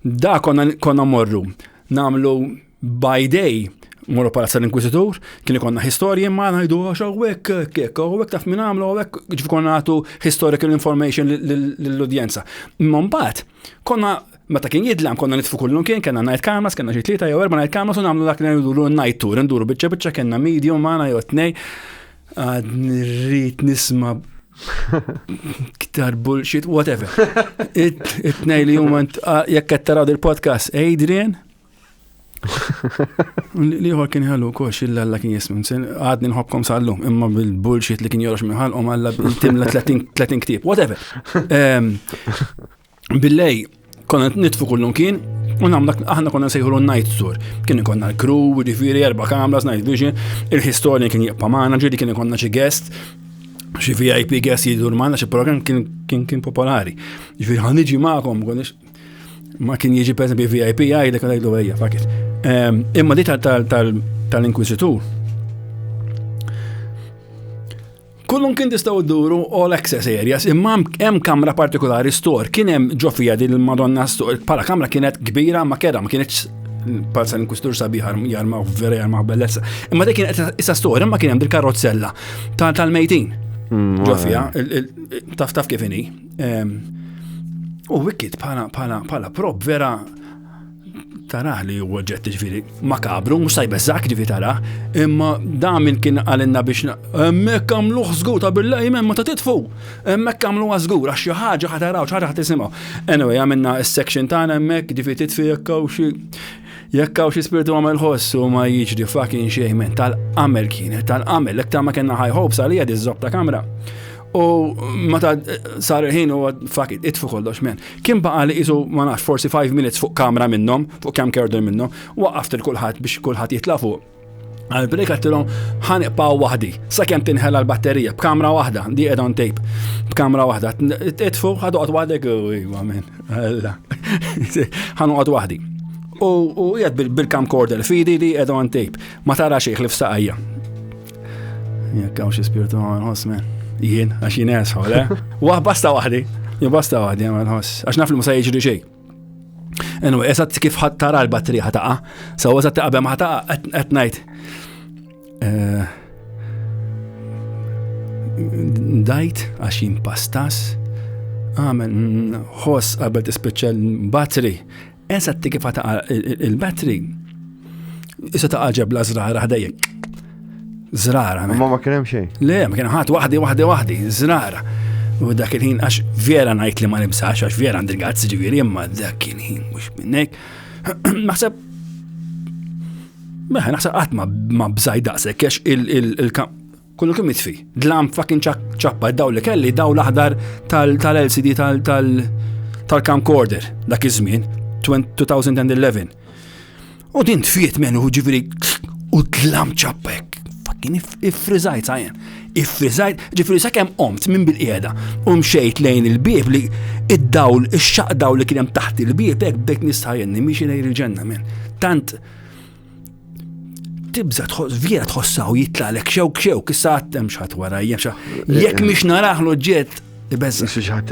Da konna morru namlu by day morru palazza l-Inkwisitur, kien ikonna historian ma ngħidu għawek taf minn għamlu għawek ġifi konna għatu historical information l-udjenza. Imma mbagħad konna meta kien jidlam konna nitfu kullum kena night cameras, kena xi 3 jew 4 night cameras u nagħmlu dak li ngħidu night tour, nduru biċċa kena medium magħna jew tnej. Għad nirrit nisma' ktar bullshit, whatever. It-tnej li jekk qed taraw il-podcast, Adrian. Li huwa kien ħallu kox illa kien jismin, għadni nħobkom sallum, imma bil-bullshit li kien jorox minn ħalqhom għalla timla 30 ktieb, whatever. Billej, konna nitfu kullum kien, aħna konna nsejħulu night tour. Kien konna l-crew, ġifieri 4 kameras, night vision, il-historian kien jibqa' magħna, ġieli kien konna xi guest, xi VIP guest jidur magħna, xi program kien popolari. Ġifieri ħaniġi magħkom, ma kien jiġi pereżempju VIP jgħidlek ngħidu ejja fakir. Imma di tal-Inkwisitur. Kullum kien tistgħu dduru all access areas, imma hemm kamra partikolari store, kien hemm ġofija din il-Madonna store, bħala kamra kienet kbira ma kienetx palsa l-Inkwisitur sabiħ jarmaw vera jarmaw bellezza. Imma dik kienet issa store, imma kien hemm dil-karrozzella tal-mejtin. Ġofija, taf kif inhi. U wicked bħala prop vera taraħ li huwa ġett ġifieri makabru, mhux sajbeżak ġifieri taraħ, imma damin kien għalinna biex hemmhekk għamluh żgur ta' billahi ma ta' titfu. Hemmhekk għamluha żgur għax xi ħaġa ħataraw, xi ħaġa ħatisimgħu. Anyway, għamilna s-section tagħna hemmhekk ġifieri titfi jekk hawn xi spiritu għamel ħossu ma jiġri fucking xejn tal-qamel kienet tal-qamel lek ta' ma kellna high hopes għalija di żobb ta' kamra. U meta sar il-ħin u fuck it, itfu kollox men. Kien baqa li isu ma nafx forsi 5 minutes fuq kamra minnhom, fuq camcorder minnhom, waqaft il-kulħadd biex kulħadd jitla' fuq. Għal-break għattilhom ħaniqpaw waħdi, sakemm tinħela l-batterija b'kamra waħda, di qiegħda on tape, b'kamra waħda. Itfu ħadoqgħod waħdek u men. Ħanoqgħod waħdi. U jgħid bil-camcorder fidi di qiegħda on tape. Ma tara xejn ħlif saqajja. Jekk hawn xi spiritu ma nħoss men. Jien, għax jien esħol, basta waħdi, għamal ħoss, għax naf li musa jiġri xej. Anyway, eżatt kif tara l-batterija ħataqa, so eżatt taqbem ħataqa at night. Dajt, għax jien pastas, għamen ħoss qabel tispiċċa l-battery, eżatt kif ħataqa il-battery, issa taqa ġebla żrara ħdejjek. Zrara. Ma kien hemm xejn. Le, ma kien ħadd waħdi, zrara. U dak il-ħin għax vera ngħid li ma nimsax għax vera għandi l-gazzi ġifieri imma dak il-ħin mhux minnek. Naħseb qatt ma bżaj daqshekk għax kullu kien mitfi. Dlam fucking ċappa daw li kelli daw l-aħdar tal-LCD tal-camcorder dak iż-żmien 2011. U din tfiet men u ġifieri u dlam ċappa hekk. Kien ifriżajt sajjen. Ifriżajt, ġifieri sakemm qomt minn bil-qiegħda u mxejt lejn il-bieb li id-dawl, ix-xaq dawl li kien hemm taħt il-bieb hekk bdejt nistajjenni mixi lejn il-ġenna men. Tant tibża vera tħossaw jitlalek xewk issa hemm x'ħadd warajja jekk mhix naraħlu ġiet ibezza. Xi ħadd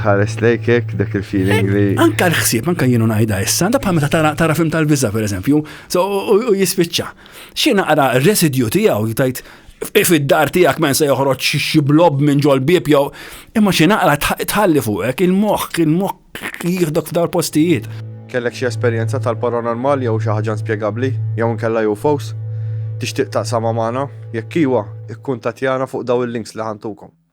ħares lejk hekk dak il-feeling li. Anka l-ħsieb, anka jienu ngħidha issa, da bħal meta tara film tal-biża pereżempju, u jispiċċa. Xi naqra r-residju tiegħu tajt fid-dar tiegħek men se joħroġ xi blob minn ġol bieb jew imma xi naqra tħalli fuqek il-moħħ jieħdok f'dawn postijiet. Kellek xi esperjenza tal-paranormal jew xi ħaġa inspjegabbli jew inkella UFOs? Tixtieq taqsam magħna? Jekk iwa, ikkuntattjana fuq daw il-links li ħantukom.